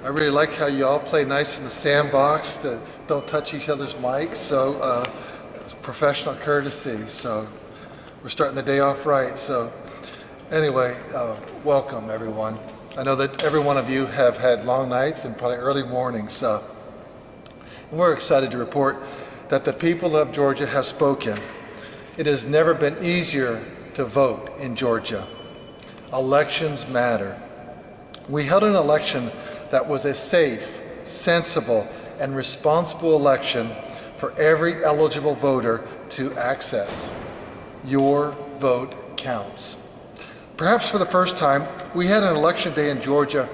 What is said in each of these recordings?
I really like how you all play nice in the sandbox, don't touch each other's mics, so it's professional courtesy. So we're starting the day off right. So anyway, welcome everyone. I know that every one of you have had long nights and probably early mornings. And we're excited to report that the people of Georgia have spoken. It has never been easier to vote in Georgia. Elections matter. We held an election that was a safe, sensible, and responsible election for every eligible voter to access. Your vote counts. Perhaps for the first time, we had an election day in Georgia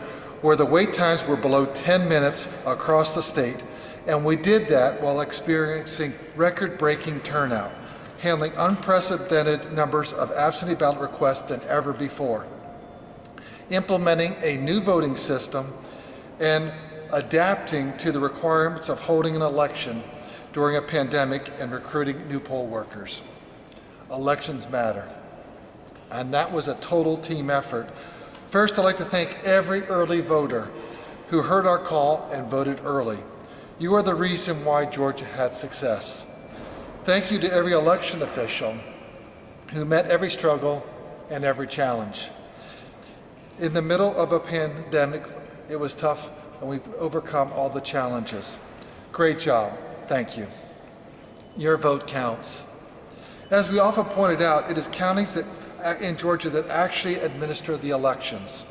where the wait times were below 10 minutes across the state, and we did that while experiencing record-breaking turnout, handling unprecedented numbers of absentee ballot requests than ever before, implementing a new voting system, and adapting to the requirements of holding an election during a pandemic and recruiting new poll workers. Elections matter, and that was a total team effort. First, I'd like to thank every early voter who heard our call and voted early. You are the reason why Georgia had success. Thank you to every election official who met every struggle and every challenge. In the middle of a pandemic, it was tough, and we've overcome all the challenges. Great job. Thank you. Your vote counts. As we often pointed out, it is counties in Georgia that actually administer the elections,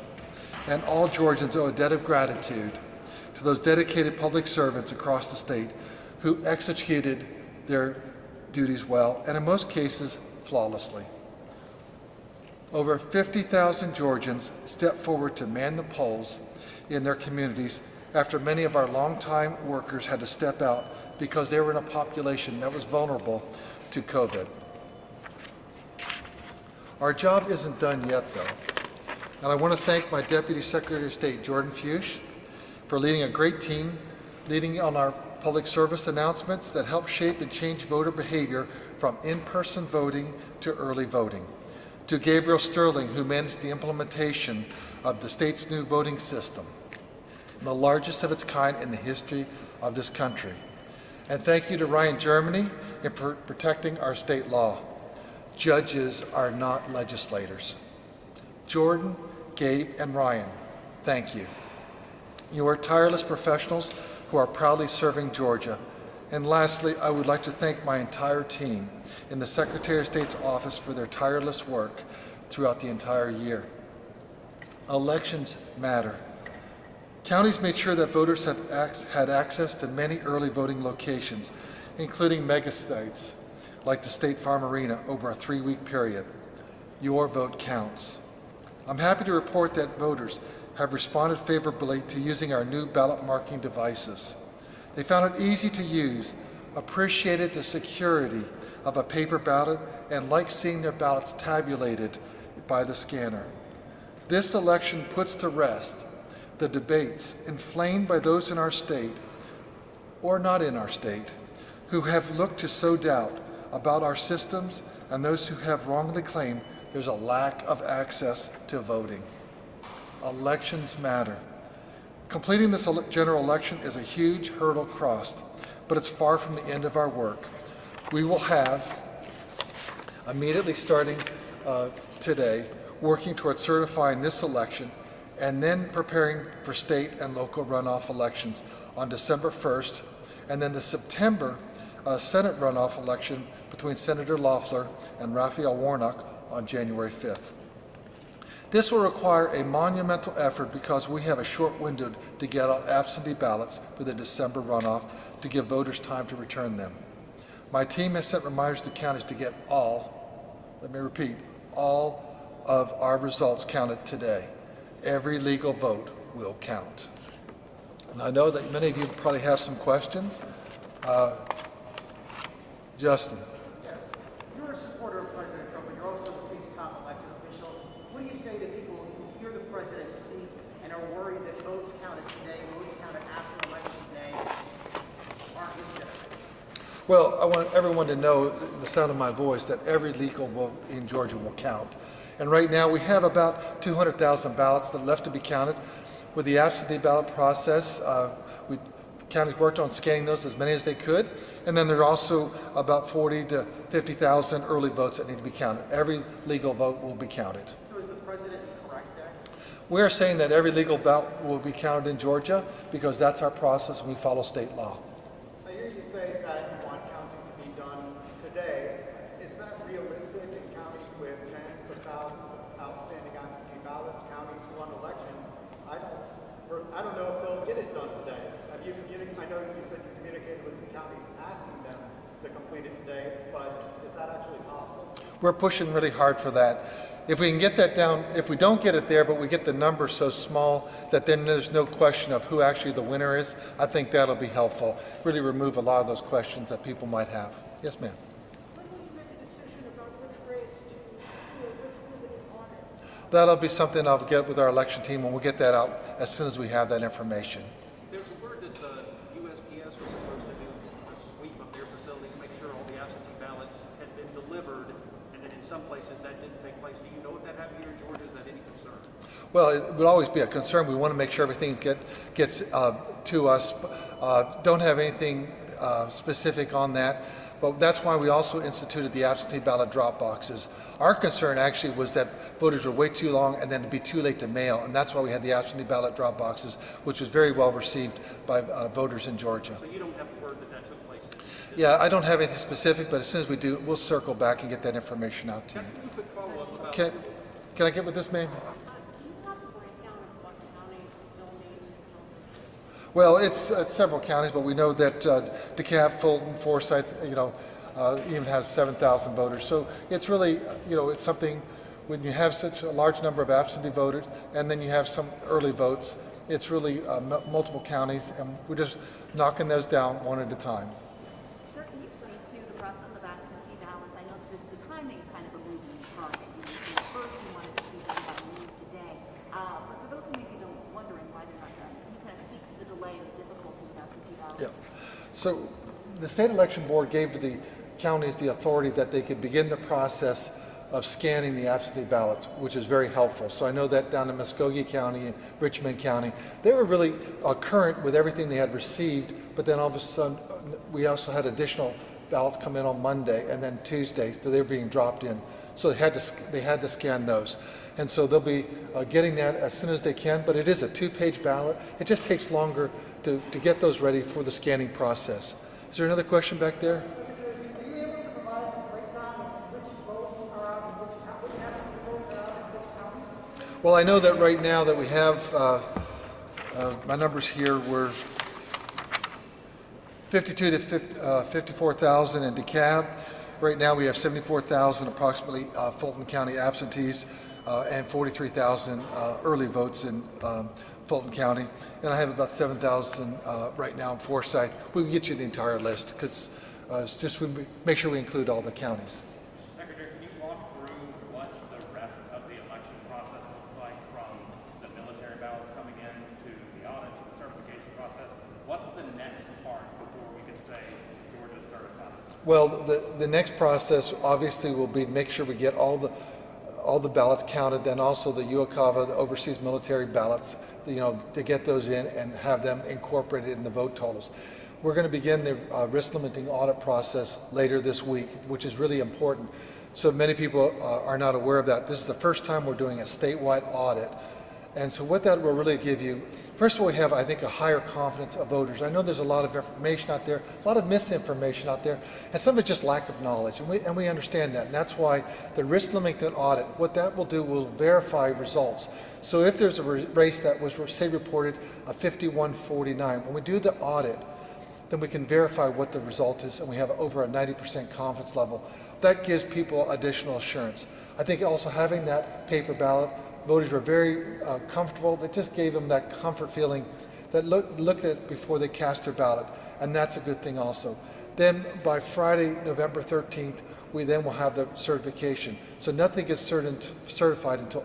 and all Georgians owe a debt of gratitude to those dedicated public servants across the state who executed their duties well, and in most cases, flawlessly. Over 50,000 Georgians stepped forward to man the polls in their communities after many of our longtime workers had to step out because they were in a population that was vulnerable to COVID. Our job isn't done yet, though, and I want to thank my Deputy Secretary of State, Jordan Fuchs, for leading a great team, leading on our public service announcements that help shape and change voter behavior from in-person voting to early voting, to Gabriel Sterling, who managed the implementation of the state's new voting system, the largest of its kind in the history of this country. And thank you to Ryan Germany for protecting our state law. Judges are not legislators. Jordan, Gabe, and Ryan, thank you. You are tireless professionals who are proudly serving Georgia. And lastly, I would like to thank my entire team in the Secretary of State's office for their tireless work throughout the entire year. Elections matter. Counties made sure that voters have had access to many early voting locations, including mega sites like the State Farm Arena over a 3-week period. Your vote counts. I'm happy to report that voters have responded favorably to using our new ballot marking devices. They found it easy to use, appreciated the security of a paper ballot, and liked seeing their ballots tabulated by the scanner. This election puts to rest the debates inflamed by those in our state, or not in our state, who have looked to sow doubt about our systems, and those who have wrongly claimed there's a lack of access to voting. Elections matter. Completing this general election is a huge hurdle crossed, but it's far from the end of our work. We will have, immediately starting today, working towards certifying this election and then preparing for state and local runoff elections on December 1st, and then the September Senate runoff election between Senator Loeffler and Raphael Warnock on January 5th. This will require a monumental effort because we have a short window to get out absentee ballots for the December runoff to give voters time to return them. My team has sent reminders to counties to get all, let me repeat, all of our results counted today. Every legal vote will count. And I know that many of you probably have some questions. Justin. You're a supporter of President Trump, but you're also the state's top elected official. What do you say to people who hear the president speak and are worried that votes counted today, votes counted after election day aren't legitimate? Well, I want everyone to know the sound of my voice that every legal vote in Georgia will count. And right now we have about 200,000 ballots that are left to be counted. With the absentee ballot process, counties worked on scanning those as many as they could, and then there are also about 40 to 50,000 early votes that need to be counted. Every legal vote will be counted. So is the president correct there? We are saying that every legal ballot will be counted in Georgia because that's our process and we follow state law. I hear you say that you want counting to be done today. Is that realistic in counties with tens of thousands of outstanding absentee ballots, counties who run elections? I don't know if they'll get it done today. Have you communicated? I know you said you communicated with the counties asking them to complete it today, but is that actually possible? We're pushing really hard for that. If we can get that down, if we don't get it there, but we get the number so small that then there's no question of who actually the winner is, I think that'll be helpful. Really remove a lot of those questions that people might have. Yes, ma'am. When will you make a decision about which race to do a risk limited audit? That'll be something I'll get with our election team, and we'll get that out as soon as we have that information. There's a word that the USPS was supposed to do a sweep of their facilities, make sure all the absentee ballots had been delivered, and then in some places that didn't take place. Do you know if that happened here in Georgia? Is that any concern? Well, it would always be a concern. We want to make sure everything gets to us. Don't have anything specific on that, but that's why we also instituted the absentee ballot drop boxes. Our concern actually was that voters would wait too long and then it'd be too late to mail, and that's why we had the absentee ballot drop boxes, which was very well received by voters in Georgia. So you don't have word that that took place? Yeah, I don't have anything specific, but as soon as we do, we'll circle back and get that information out to you. Just a quick follow-up about Can I get with this, ma'am? Do you have a breakdown of what counties still need to count? Well, it's several counties, but we know that DeKalb, Fulton, Forsyth, even has 7,000 voters. So it's really, it's something when you have such a large number of absentee voters and then you have some early votes, it's really multiple counties, and we're just knocking those down one at a time. Sir, can you speak to the process of absentee ballots? I know that the timing is kind of a moving target. First, we wanted to see them by noon today. But for those who may be wondering why they're not done, can you kind of speak to the delay and the difficulty of absentee ballots? Yeah. So the state election board gave the counties the authority that they could begin the process of scanning the absentee ballots, which is very helpful. So I know that down in Muskogee County and Richmond County, they were really current with everything they had received, but then all of a sudden we also had additional ballots come in on Monday and then Tuesday, so they were being dropped in. So they had to scan those. And so they'll be getting that as soon as they can, but it is a 2-page ballot. It just takes longer to get those ready for the scanning process. Is there another question back there? Are you able to provide a breakdown of which votes are out and which absentee votes are out and which counties? Well, I know that right now that we have, my numbers here were 52 to 54,000 in DeKalb. Right now we have 74,000 approximately Fulton County absentees and 43,000 early votes in Fulton County. And I have about 7,000 right now in Forsyth. We can get you the entire list because it's just we make sure we include all the counties. Secretary, can you walk through what the rest of the election process looks like from the military ballots coming in to the audit to the certification process? What's the next part before we can say Georgia's certified? Well, the next process obviously will be to make sure we get all the ballots counted, then also the UOCAVA, the overseas military ballots, to get those in and have them incorporated in the vote totals. We're going to begin the risk limiting audit process later this week, which is really important. So many people are not aware of that. This is the first time we're doing a statewide audit. And so what that will really give you, first of all, we have, I think, a higher confidence of voters. I know there's a lot of information out there, a lot of misinformation out there, and some of it's just lack of knowledge, and we understand that. And that's why the risk limited audit, what that will do will verify results. So if there's a race that was, say, reported a 51-49, when we do the audit, then we can verify what the result is, and we have over a 90% confidence level. That gives people additional assurance. I think also having that paper ballot, voters were very comfortable. That just gave them that comfort feeling that looked at it before they cast their ballot, and that's a good thing also. Then by Friday, November 13th, we then will have the certification. So nothing gets certified until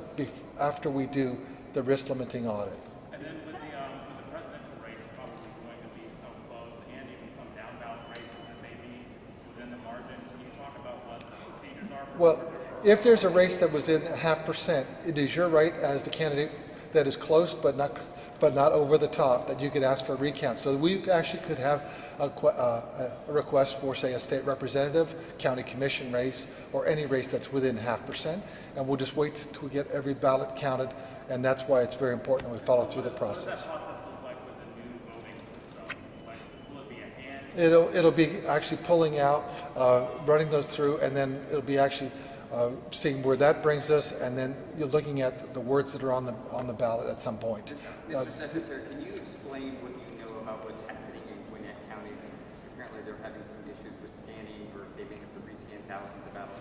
after we do the risk limiting audit. And then with the presidential race probably going to be so close and even some down ballot races that may be within the margin, can you talk about what the procedures are for Well, if there's a race that was in 0.5%, it is your right as the candidate that is close but not but not over the top, that you could ask for a recount. So we actually could have a request for, say, a state representative, county commission race, or any race that's within 0.5%, and we'll just wait till we get every ballot counted, and that's why it's very important that we follow through the process. What does that process look like with the new voting system? Like, will it be a hand? It'll be actually pulling out, running those through, and then it'll be actually seeing where that brings us, and then you're looking at the words that are on the ballot at some point. Mr. Secretary, can you explain what you know about what's happening in Gwinnett County? Apparently they're having some issues with scanning, or they may have to rescan thousands of ballots.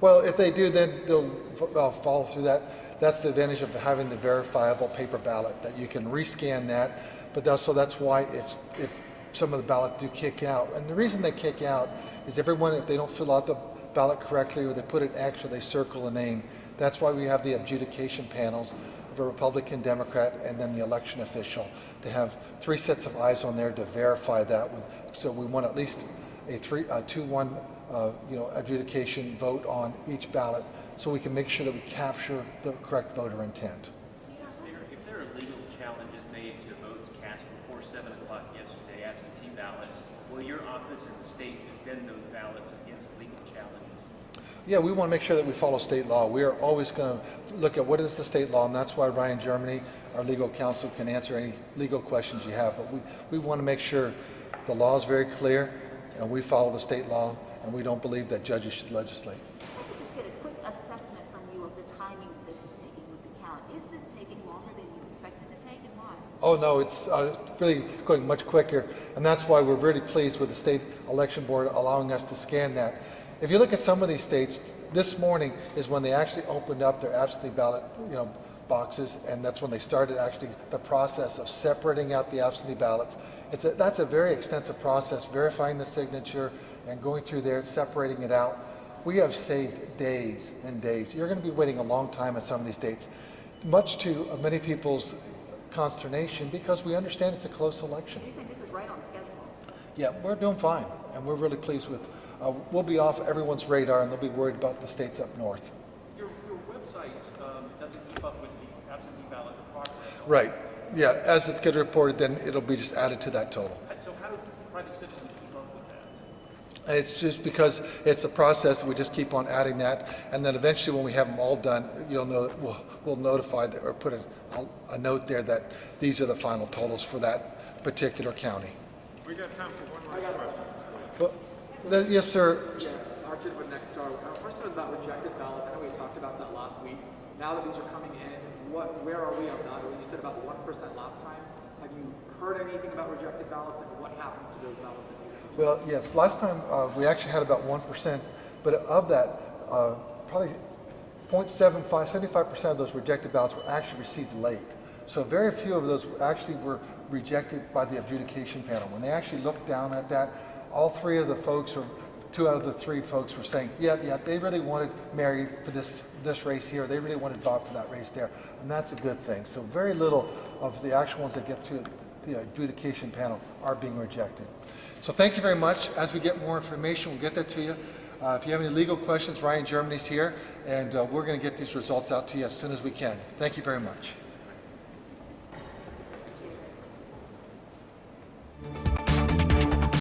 Well, if they do, then they'll follow through that. That's the advantage of having the verifiable paper ballot, that you can rescan that. But so that's why if some of the ballots do kick out, and the reason they kick out is everyone, if they don't fill out the ballot correctly, or they put an X, or they circle a name, that's why we have the adjudication panels of a Republican, Democrat, and then the election official, to have 3 sets of eyes on there to verify that. So we want at least a 2-1 adjudication vote on each ballot, so we can make sure that we capture the correct voter intent. If there are legal challenges made to votes cast before 7 o'clock yesterday, absentee ballots, will your office and the state defend those ballots against legal challenges? Yeah, we want to make sure that we follow state law. We are always going to look at what is the state law, and that's why Ryan Germany, our legal counsel, can answer any legal questions you have. But we want to make sure the law is very clear, and we follow the state law, and we don't believe that judges should legislate. If I could just get a quick assessment from you of the timing that this is taking with the count. Is this taking longer than you expected to take, and why? Oh no, it's really going much quicker, and that's why we're really pleased with the state election board allowing us to scan that. If you look at some of these states, this morning is when they actually opened up their absentee ballot, boxes, and that's when they started actually the process of separating out the absentee ballots. That's a very extensive process, verifying the signature and going through there, separating it out. We have saved days and days. You're going to be waiting a long time in some of these states, much to many people's consternation, because we understand it's a close election. You're saying this is right on schedule? Yeah, we're doing fine, and we're really pleased with. We'll be off everyone's radar, and they'll be worried about the states up north. Your website doesn't keep up with the absentee ballot progress. Right. Yeah. As it's getting reported, then it'll be just added to that total. So how do private citizens keep up with that? It's just because it's a process. We just keep on adding that, and then eventually, when we have them all done, you'll know that we'll notify that, or put a note there that these are the final totals for that particular county. We got time for one more question. Yes, sir. Yeah, Archie with Next Star. Our question was about rejected ballots. I know we talked about that last week. Now that these are coming in, where are we on that? You said about 1% last time. Have you heard anything about rejected ballots, and what happened to those ballots? Well, yes. Last time we actually had about 1%, but of that, probably 75% of those rejected ballots were actually received late. So very few of those actually were rejected by the adjudication panel. When they actually looked down at that, all 3 of the folks, or 2 out of the 3 folks, were saying, yeah, they really wanted Mary for this race here. They really wanted Bob for that race there, and that's a good thing. So very little of the actual ones that get through the adjudication panel are being rejected. So thank you very much. As we get more information, we'll get that to you. If you have any legal questions, Ryan Germany's here, and we're going to get these results out to you as soon as we can. Thank you very much.